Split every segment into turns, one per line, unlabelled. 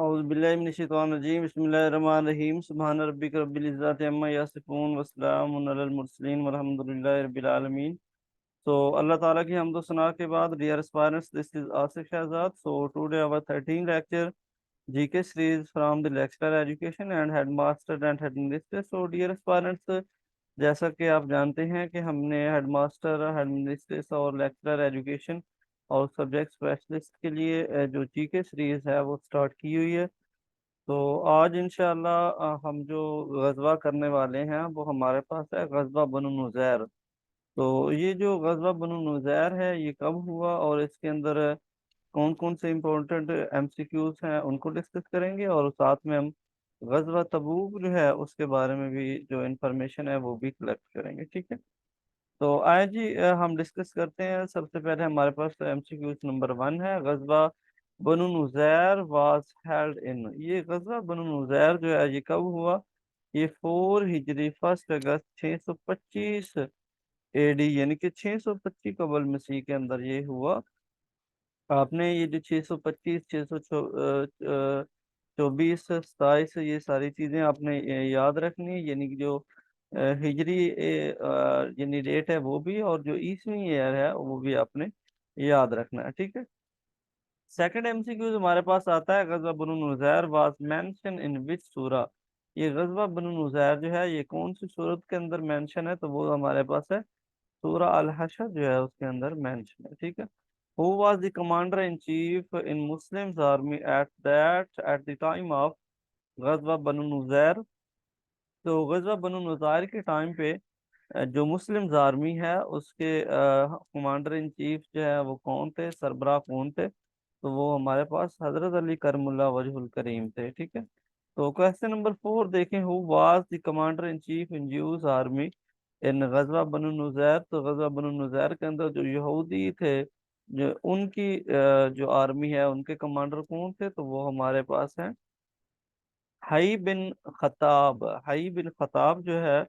औज़ुबिल्लाहिमिनश्शैतानिर्रजीम बिस्मिल्लाहिर्रहमानिर्रहीम सुब्हान रब्बिक रब्बिल इज़्ज़ति अम्मा यसिफून वस्सलामुन अलल मुरसलीन वल्हम्दुलिल्लाहि रब्बिल आलमीन। So Allah Ta'ala की हमदो सना के बाद, dear aspirants, this is Asif Shahzad. So today our 13th lecture GK series from the lecturer education and headmaster and headmistress. So dear aspirants, जैसा कि आप जानते हैं कि हमने हेडमास्टर, हेडमिनिस्ट्रेस और लेक्चरर एजुकेशन और सब्जेक्ट स्पेशलिस्ट के लिए जो जीके सीरीज है वो स्टार्ट की हुई है। तो आज इंशाल्लाह हम जो गजवा करने वाले हैं वो हमारे पास है गजवा बनु नुज़ैर। तो ये जो गजवा बनु नुज़ैर है ये कब हुआ और इसके अंदर कौन कौन से इम्पोर्टेंट एमसीक्यूज हैं उनको डिस्कस करेंगे, और साथ में हम गजवा तबूक जो है उसके बारे में भी जो इंफॉर्मेशन है वो भी कलेक्ट करेंगे। ठीक है, तो आए जी हम डिस्कस करते हैं। सबसे पहले हमारे पास एमसीक्यूज नंबर 1 है, गजवा बनु नुज़ैर वाज हेल्ड इन। ये गजवा बनु नुज़ैर जो है ये कब हुआ? ये 4 हिजरी 1 अगस्त 625 एडी यानी कि 625 कबल मसीह के अंदर ये हुआ। आपने ये जो 625, 624, 27 ये सारी चीज़ें आपने याद रखनी है, यानी कि जो हिजरी यानी डेट है वो भी, और जो ईसवी ईयर है वो भी आपने याद रखना है। ठीक है, सेकंड एमसीक्यू हमारे पास आता है, गज़वा बनु नुज़ैर वाज मेंशन इन विच सूरा। ये गज़वा बनु नुज़ैर जो है ये कौन सी सूरत के अंदर मेंशन है? तो वो हमारे पास है सूरा अल हशर जो है उसके अंदर मेंशन है। ठीक है, who was the commander in chief in Muslims army at the time of गज़वा बनु नुज़ैर। तो गज़वा बनु नुज़ैर के टाइम पे जो मुस्लिम्स आर्मी है उसके कमांडर इन चीफ जो है वो कौन थे, सरबराह कौन थे? तो वो हमारे पास हजरत अली करमुल्ला वजहुल करीम थे। ठीक है, तो क्वेश्चन नंबर 4 देखें, who was the commander in chief in Jews army in गज़वा बनु नुज़ैर। तो गज़वा बनु नुज़ैर के अंदर जो यहूदी थे, जो उनकी जो आर्मी है उनके कमांडर कौन थे? तो वो हमारे पास हैं हई बिन खताब। हई बिन खताब जो है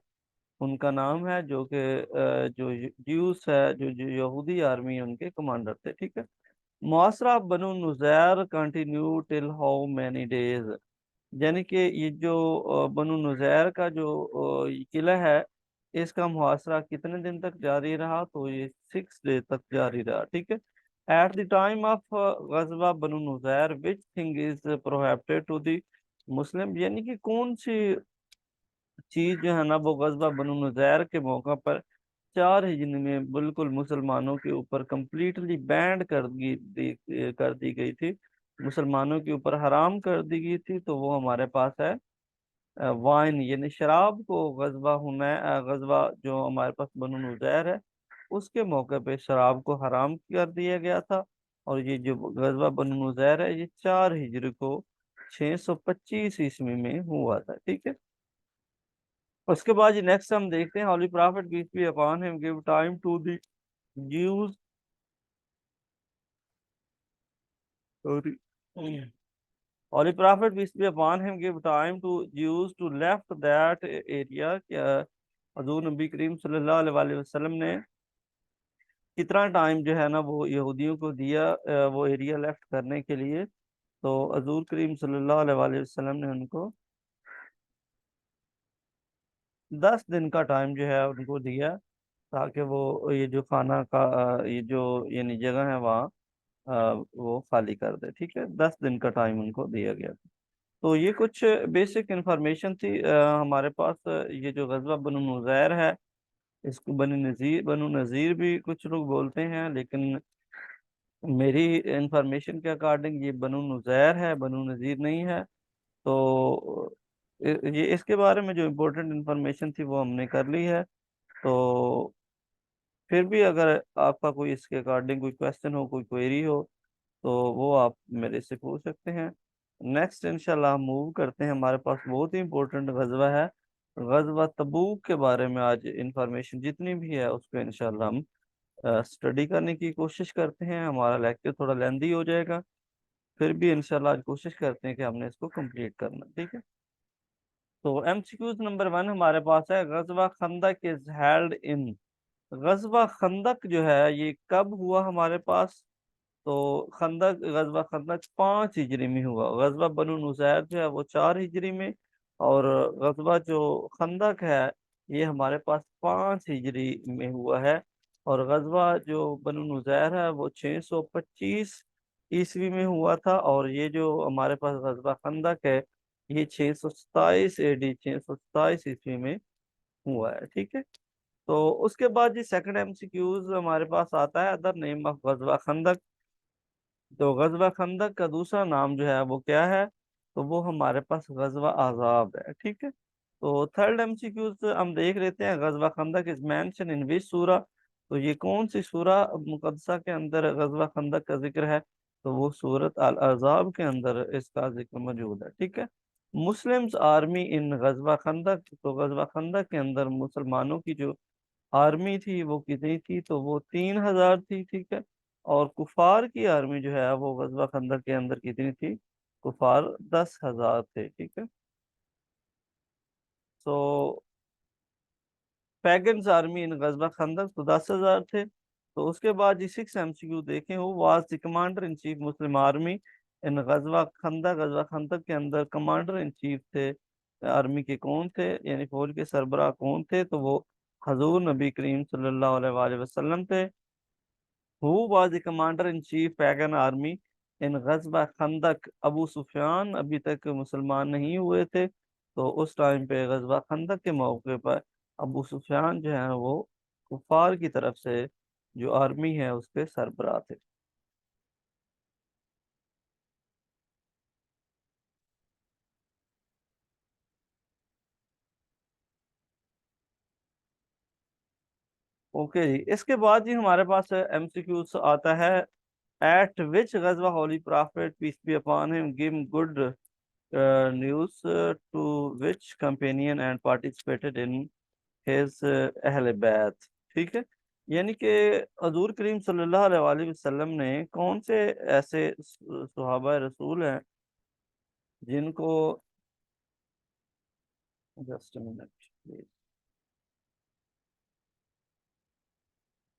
उनका नाम है, जो कि जो ज्यूस है, जो यहूदी आर्मी है उनके कमांडर थे। ठीक है, मुआसरा बनु नुज़ैर continue till how many days. यानी कि ये जो बनु नुज़ैर का जो ये किला है इसका मुहासरा कितने दिन तक जारी रहा? तो ये 6 डे तक जारी रहा। ठीक है, एट द टाइम ऑफ गज़वा बनु नुज़ैर which thing is prohibited to the Muslim. यानी कि कौन सी चीज जो है ना वो गज़वा बनु नुज़ैर के मौका पर 4 हिजरी में बिल्कुल मुसलमानों के ऊपर कंप्लीटली बैंड कर दी गई थी, मुसलमानों के ऊपर हराम कर दी गई थी। तो वो हमारे पास है वाइन यानी शराब को गज़वा जो हमारे पास बनु नुज़ैर है उसके मौके पे शराब को हराम कर दिया गया था। और ये जो गज़वा बनु नुज़ैर है ये 4 हिजरी को 625 ईस्वी में हुआ था। ठीक है, उसके बाद नेक्स्ट हम देखते हैं, holy prophet peace be upon him give time to the Jews, sorry, Holy Prophet peace be upon him give time to Jews to left that area। क्या हजूर नबी करीम सल्लल्लाहु अलैहि वसल्लम ने कितना टाइम जो है ना वो यहूदियों को दिया वो एरिया लेफ्ट करने के लिए? तो हजूर करीम सल्लल्लाहु अलैहि वसल्लम ने उनको 10 दिन का टाइम जो है उनको दिया, ताकि वो ये जो खाना का ये जो यानी जगह है वहाँ वो खाली कर दे। ठीक है, 10 दिन का टाइम उनको दिया गया था। तो ये कुछ बेसिक इंफॉर्मेशन थी हमारे पास। ये जो गज़वा बनु नुज़ैर है इसको बनु नज़ीर भी कुछ लोग बोलते हैं, लेकिन मेरी इंफॉर्मेशन के अकॉर्डिंग ये बनु नुज़ैर है, बनु नज़ीर नहीं है। तो ये इसके बारे में जो इम्पोर्टेंट इंफॉर्मेशन थी वो हमने कर ली है। तो फिर भी अगर आपका कोई इसके अकॉर्डिंग कोई क्वेश्चन हो, कोई क्वेरी हो, तो वो आप मेरे से पूछ सकते हैं। नेक्स्ट इंशाल्लाह हम मूव करते हैं, हमारे पास बहुत ही इंपॉर्टेंट गजवा है, गजवा तबूक के बारे में। आज इंफॉर्मेशन जितनी भी है उसको इंशाल्लाह हम स्टडी करने की कोशिश करते हैं। हमारा लेक्चर थोड़ा लेंदी हो जाएगा, फिर भी इंशाल्लाह आज कोशिश करते हैं कि हमने इसको कंप्लीट करना। ठीक है, तो एमसीक्यूज नंबर 1 हमारे पास है, गजवा खंदक इज हेल्ड इन। गजवा खंदक जो है ये कब हुआ हमारे पास? तो खंदक, गजवा खंदक 5 हिजरी में हुआ। गजवा बनु नुज़ैर जो है वो 4 हिजरी में, और गजवा जो खंदक है ये हमारे पास 5 हिजरी में हुआ है। और गजवा जो बनु नुज़ैर है वो 625 ईस्वी में हुआ था, और ये जो हमारे पास गजवा खंदक है ये 627 AD, 627 ईस्वी में हुआ है। ठीक है। तो उसके बाद जी सेकंड MCQs हमारे पास आता है, अदर नेम ऑफ गजवा खंदक। तो गजवा खंदक का दूसरा नाम जो है वो क्या है, तो वो हमारे पास गजवा आजाब है। ठीक है। तो थर्ड MCQ हम देख लेते हैं, गजवा खंदक इज मेंशन इन विच सूरा। तो ये कौन सी सूरा मुकद्दसा के अंदर गजवा खंदक का जिक्र है, तो वो सूरत अल अहज़ाब के अंदर इसका जिक्र मौजूद है। ठीक है। मुस्लिम्स आर्मी इन गजवा खंदक, तो गजवा खंदक के अंदर मुसलमानों की जो आर्मी थी वो कितनी थी, तो वो 3,000 थी। ठीक है। और कुफार की आर्मी जो है वो गजवा खंदक के अंदर कितनी थी, कुफार 10,000 थे। ठीक है। तो पैगन्स आर्मी इन गजवा खंदक तो 10,000 थे। तो उसके बाद जी 6 MCQ देखें, who was the commander in chief Muslim army in गजवा खंदक। गजवा खंदक के अंदर कमांडर इन चीफ थे आर्मी के, कौन थे, यानी फौज के सरबराह कौन थे, तो वो हजूर नबी करीम सल्लल्लाहु अलैहि वसल्लम थे। Who was the commander in chief pagan army in गजवा खंदक। अबू सुफियान अभी तक मुसलमान नहीं हुए थे, तो उस टाइम पे गजवा खंदक के मौके पर अबू सुफियान जो है वो कुफार की तरफ से जो आर्मी है उसके सरबराह थे। ओके जी, इसके बाद जी हमारे पास MCQ आता है, एट विच गजवा holy prophet peace be upon him give good news to which companion and participated in his अहले बैत। ठीक है। यानी कि हजूर करीम सल्लल्लाहु अलैहि वसल्लम ने कौन से ऐसे सुहाबा रसूल हैं जिनको, जस्ट मिनट,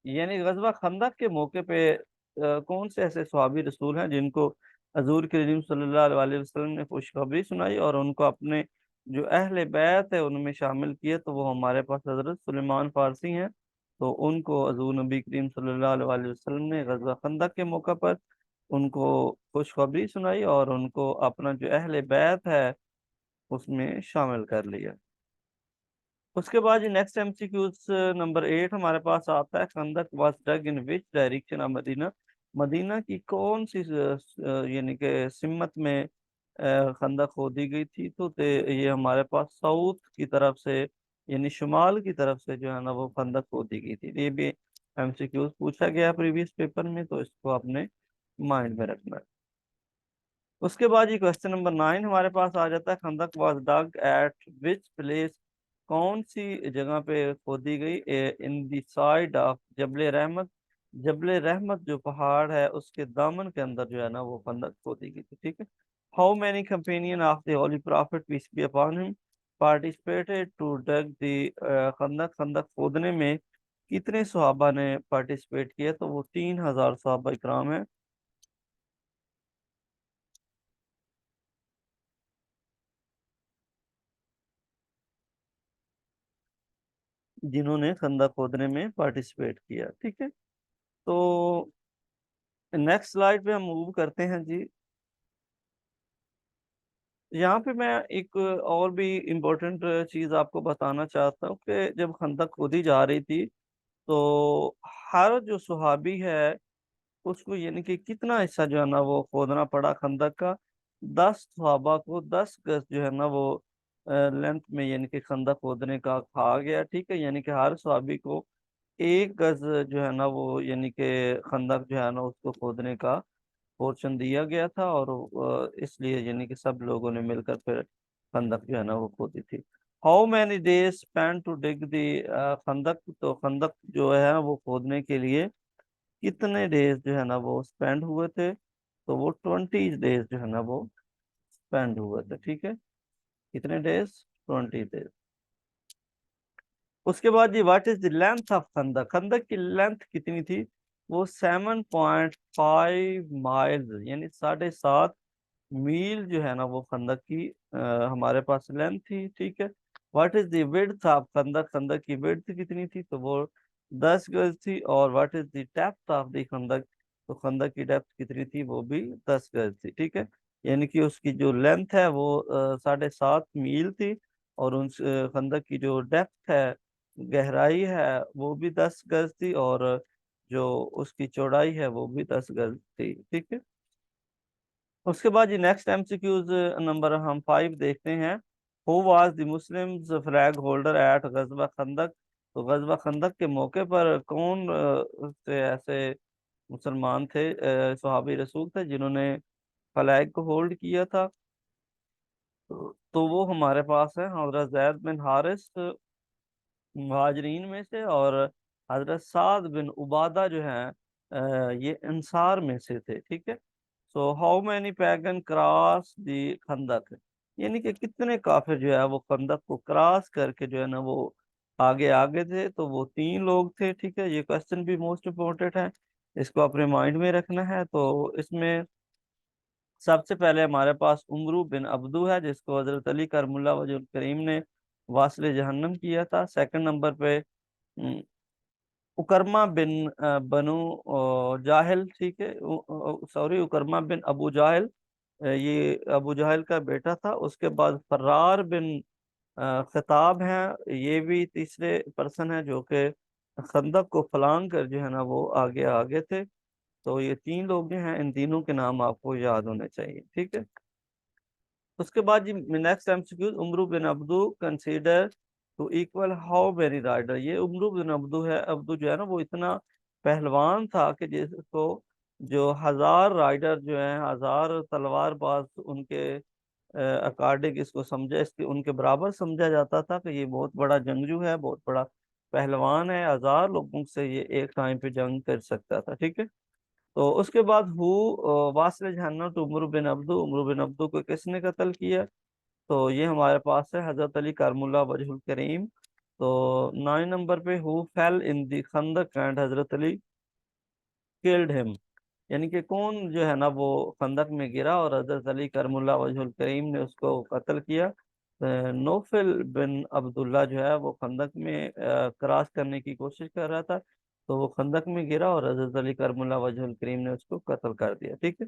यानी गजवा खंदक के मौके पे कौन से ऐसे सहाबी रसूल हैं जिनको हजूर करीम सल्लल्लाहु अलैहि वसल्लम ने खुशखबरी सुनाई और उनको अपने जो अहले बैत है उनमें शामिल किए, तो वो हमारे पास हजरत सुलेमान फारसी हैं। तो उनको हजूर नबी करीम सल्लल्लाहु अलैहि वसल्लम ने गजवा खंदक के मौका पर उनको खुशखबरी सुनाई और उनको अपना जो अहले बैत है उसमें शामिल कर लिया। उसके बाद ये नेक्स्ट MCQ नंबर 8 हमारे पास आता है, खंदक was dug in which direction of मदीना। मदीना की कौन सी यानी कि सिमत में खंदक खोदी गई थी, तो ये हमारे पास साउथ की तरफ से, यानी शुमाल की तरफ से जो है ना वो खंदक खोदी गई थी। ये भी MCQ पूछा गया प्रीवियस पेपर में, तो इसको आपने माइंड में रखना है। उसके बाद ये क्वेश्चन नंबर 9 हमारे पास आ जाता है, खंदक was dug at which place. कौन सी जगह पे खोदी गई, इन द साइड ऑफ जबल रहमत। जबल रहमत जो पहाड़ है उसके दामन के अंदर जो है ना वो खंदक खोदी गई थी। ठीक है। How many companion of the holy prophet peace be upon him participated to dug the खंदक। खंदक खोदने में कितने सहाबा ने पार्टिसिपेट किया, तो वो 3,000 सहाबा इकराम है जिन्होंने खंदक खोदने में पार्टिसिपेट किया। ठीक है। तो नेक्स्ट स्लाइड पे हम मूव करते हैं जी। यहाँ पे मैं एक और भी इम्पोर्टेंट चीज़ आपको बताना चाहता हूँ कि जब खंदक खोदी जा रही थी तो हर जो सुहाबी है उसको यानी कि कितना हिस्सा जो है ना वो खोदना पड़ा खंदक का। 10 सहाबा को 10 गज जो है ना वो लेंथ में यानी कि खंदक खोदने का कहा गया। ठीक है। यानी कि हर सहाबी को 1 गज जो है ना वो यानी कि खंदक जो है ना उसको खोदने का पोर्शन दिया गया था, और इसलिए यानी कि सब लोगों ने मिलकर फिर खंदक जो है ना वो खोदी थी। How many days spend to dig the खंदक। तो खंदक जो है वो खोदने के लिए कितने डेज जो है ना वो स्पेंड हुए थे, तो वो 20 डेज जो है ना वो स्पेंड हुए थे। ठीक है। कितने डेज, 20 डेज। उसके बाद जी what is the length of खंदक। खंदक की लेंथ कितनी थी, वो 7.5 माइल्स यानी 7.5 मील जो है ना वो खंदक की हमारे पास लेंथ थी, ठीक है। What is the width of खंदक, खंदक की विड्थ कितनी थी, तो वो 10 गज थी। और what is the depth of the खंदक, तो खंदक की डेप्थ कितनी थी, वो भी 10 गज थी, ठीक है। यानी कि उसकी जो लेंथ है वो 7.5 मील थी, और उन खंदक की जो डेप्थ है, गहराई है, वो भी 10 गज थी, और जो उसकी चौड़ाई है वो भी 10 गज थी, ठीक है। उसके बाद ये नेक्स्ट एमसीक्यूज नंबर हम 5 देखते हैं। Who was the Muslims flag holder at गजवा खंदक, तो गजवा खंदक के मौके पर कौन से ऐसे मुसलमान थे, सहाबी रसूल थे जिन्होंने फ्लैग को होल्ड किया था। तो वो हमारे पास है हजरत जैद बिन हारिस मुहाजिरीन में से, और हजरत साद बिन उबादा जो है ये अंसार में से थे, ठीक है। So how many pagan cross the खंदक, यानी कि कितने काफिर जो है वो खंदक को क्रॉस करके जो है ना वो आगे आगे थे, तो वो 3 लोग थे, ठीक है। ये क्वेश्चन भी मोस्ट इम्पोर्टेंट है, इसको अपने माइंड में रखना है। तो इसमें सबसे पहले हमारे पास उमरू बिन अब्दू है, जिसको हजरत अली करमुल्ला वजहुल करीम ने वास्ले जहन्नम किया था। सेकंड नंबर पे उकरमा बिन बनु जाहिल, ठीक है, सॉरी, उकरमा बिन अबू जाहिल, ये अबू जाहिल का बेटा था। उसके बाद फर्रार बिन खिताब हैं, ये भी तीसरे पर्सन है जो कि खंदक को फलांग कर जो है ना वो आगे आगे थे। तो ये 3 लोग जो हैं, इन तीनों के नाम आपको याद होने चाहिए, ठीक है। उसके बाद जी नेक्स्ट एमसीक्यू, उमरू बिन अब्दू consider to equal how many rider, ये उमरू बिन अब्दू है, अब्दू जो है ना वो इतना पहलवान था कि जिसको जो 1000 राइडर जो हैं, 1000 तलवारबाज उनके अकॉर्डिंग इसको समझा, इसके उनके बराबर समझा जाता था कि ये बहुत बड़ा जंगजू है, बहुत बड़ा पहलवान है, 1000 लोगों से ये एक टाइम पे जंग कर सकता था, ठीक है। तो उसके बाद वासिल जहन्नम टू Umar bin Abdu, Umar bin Abdu को किसने कत्ल किया, तो ये हमारे पास है हजरत अली करमुल्ला वजहुल करीम। तो 9 नंबर पे हु फेल इन दी खंदक एंड हजरत अली किल्ड हिम, यानी कि कौन जो है ना वो खंदक में गिरा और हजरत अली करमुल्ला वजहुल करीम ने उसको कत्ल किया। नौफल बिन अब्दुल्ला जो है वो खंदक में क्रॉस करने की कोशिश कर रहा था, तो वो खंदक में गिरा और हजरत अली करमुल्ला वजहुल करीम ने उसको कत्ल कर दिया, ठीक है।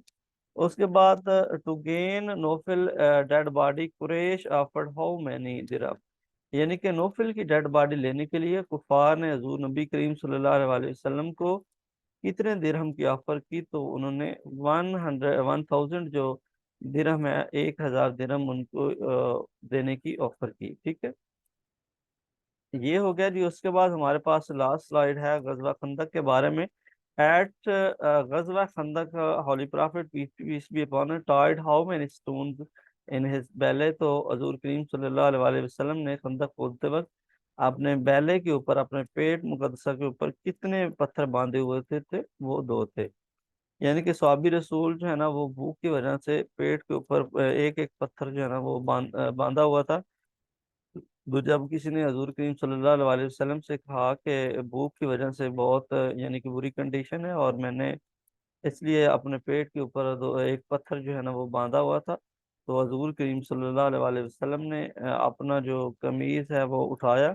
उसके बाद टू गेन नोफिल डेड बॉडी कुरैश ऑफर्ड हाउ मैनी दिरहम, यानी कि नोफिल की डेड बॉडी लेने के लिए कुफार ने हजूर नबी करीम सल्लल्लाहु अलैहि वसल्लम को कितने दिरहम की ऑफर की, तो उन्होंने 1000 जो दिरहम है, 1000 दिरहम उनको देने की ऑफर की, ठीक है। ये हो गया जी। उसके बाद हमारे पास लास्ट स्लाइड है गजवा खंदक के बारे में। एट गजवा खंदक holy prophet peace be upon tied how many stones in his belly, तो हजूर करीम सल्लल्लाहु अलैहि वसल्लम ने खंदक खोदते वक्त अपने बैले के ऊपर, अपने पेट मुकद्दसा के ऊपर कितने पत्थर बांधे हुए थे, वो 2 थे। यानी कि स्वाबी रसूल जो है ना वो भूख की वजह से पेट के ऊपर एक एक पत्थर जो है ना वो बांधा हुआ था। तो जब किसी ने हजूर करीम सल्लल्लाहु अलैहि वसल्लम से कहा कि भूख की वजह से बहुत यानी कि बुरी कंडीशन है, और मैंने इसलिए अपने पेट के ऊपर एक पत्थर जो है ना वो बांधा हुआ था, तो हजूर करीम सल्लल्लाहु अलैहि वसल्लम ने अपना जो कमीज है वो उठाया,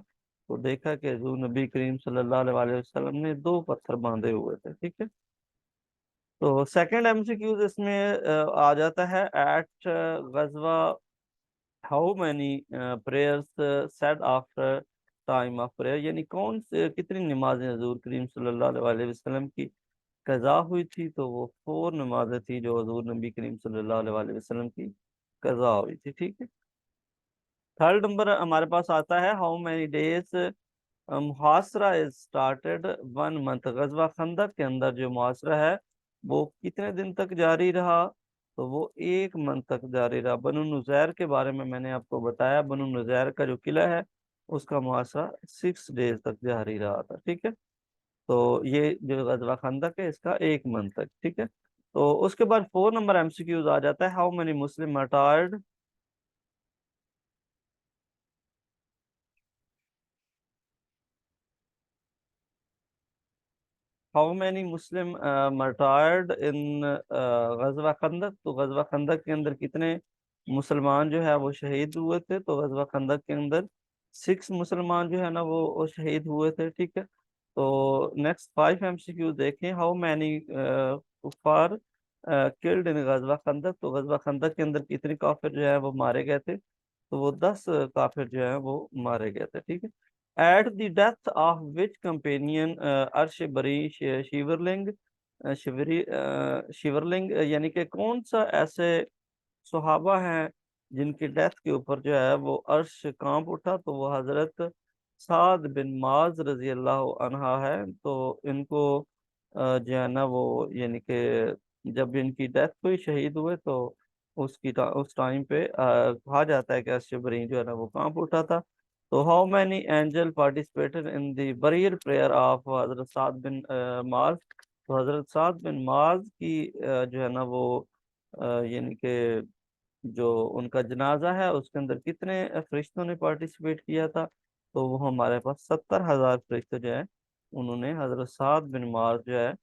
तो देखा कि हजूर नबी करीम सल्लल्लाहु अलैहि वसल्लम ने 2 पत्थर बांधे हुए थे, ठीक है। तो सेकंड एमसीक्यूज इसमें आ जाता है। एट गजवा how many prayers said after time of prayer, यानी कौन से कितनी नमाजें हजूर करीम सल्लल्लाहु अलैहि वसल्लम की कज़ा हुई थी, तो वो 4 नमाजें थी जो हजूर नबी करीम सल्लल्लाहु अलैहि वसल्लम की कज़ा हुई थी, ठीक है। थर्ड नंबर हमारे पास आता है हाउ मैनी डेज मुहासरा इज स्टार्टेड 1 मंथ, गजवा खंदक के अंदर जो मुहासरा है वो कितने दिन तक जारी रहा, तो वो 1 मंथ तक जारी रहा। बनु नुज़ैर के बारे में मैंने आपको बताया, बनु नुज़ैर का जो किला है उसका मुहासरा 6 डेज तक जारी रहा था, ठीक है। तो ये जो गजवा खंदक है इसका 1 मंथ तक, ठीक है। तो उसके बाद 4 नंबर एमसीक्यूज आ जाता है। How many Muslim martyred, how many Muslim martyred in गजवा खंदक, तो गजवा खंदक के अंदर कितने मुसलमान जो है वो शहीद हुए थे? तो गजवा खंदक के अंदर 6 मुसलमान जो है ना वो शहीद हुए थे, ठीक है। तो नेक्स्ट 5 एमसीक्यू देखें। हाउ मैनी कुफार किल्ड इन गजवा खंदक, तो गजवा खंदक के अंदर कितने काफिर जो है वो मारे गए थे? तो वो 10 काफिर जो है वो मारे गए थे, ठीक है। At the death of which companion अर्श बरी शिवरलिंग, शिवरलिंग यानी कि कौन सा ऐसे सुहाबा हैं जिनकी डेथ के ऊपर जो है वो अर्श कांप उठा? तो वो हजरत साद बिन माज रजी अल्लाह अन्हा है। तो इनको जो है ना वो यानी कि जब इनकी डेथ हुई, शहीद हुए, तो उस टाइम पे कहा जाता है कि अर्श बरी जो है ना वो कांप उठा था। तो how many angel participated in the burial prayer of हजरत साद बिन माज, तो हजरत साद बिन माज की जो है ना वो यानी कि जो उनका जनाजा है उसके अंदर कितने फरिश्तों ने पार्टिसिपेट किया था? तो वो हमारे पास 70,000 फरिश्ते जो है उन्होंने हजरत साद बिन मार जो है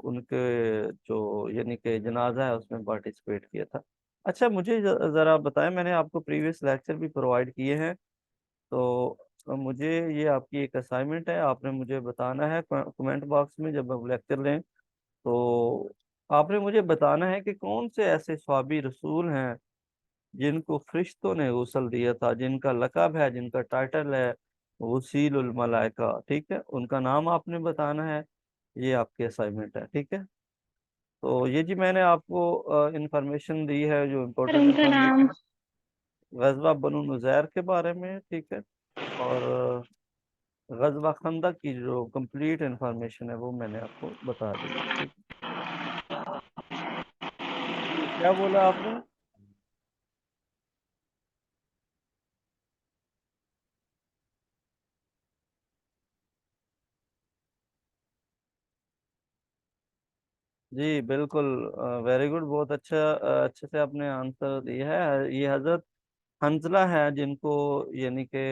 उनके जो यानी कि जनाजा है उसमें पार्टिसिपेट किया था। अच्छा, मुझे जरा बताएं, मैंने आपको प्रीवियस लेक्चर भी प्रोवाइड किए हैं। तो मुझे ये आपकी एक असाइनमेंट है, आपने मुझे बताना है कमेंट बॉक्स में जब हम लेक्चर लें, तो आपने मुझे बताना है कि कौन से ऐसे स्वाबी रसूल हैं जिनको फरिश्तों ने गुस्ल दिया था, जिनका लक़ब है, जिनका टाइटल है वसीलुल मलाइका, ठीक है। उनका नाम आपने बताना है। ये आपकी असाइनमेंट है, ठीक है। तो ये जी मैंने आपको इंफॉर्मेशन दी है, जो
सर
इम्पोर्टेंट
उनका नाम।
इंफॉर्मेशन गजवा बनु नुज़ैर के बारे में, ठीक है। और गजवा खंदक की जो कंप्लीट इंफॉर्मेशन है वो मैंने आपको बता दी है, ठीक है। जी क्या बोला आपने? जी बिल्कुल, वेरी गुड, बहुत अच्छा, अच्छे से आपने आंसर दिया है। ये हजरत हंजला है जिनको यानी कि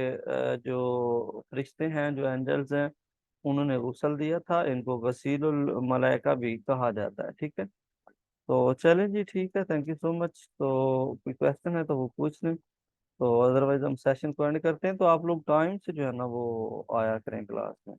जो फरिश्ते हैं, जो एंजल्स हैं, उन्होंने गुस्ल दिया था। इनको गसीलुल मलाइका भी कहा जाता है, ठीक है। तो चलें जी, ठीक है, थैंक यू सो मच। तो कोई क्वेश्चन है तो वो पूछ लें, तो अदरवाइज हम सेशन को एंड करते हैं। तो आप लोग टाइम से जो है ना वो आया करें क्लास में।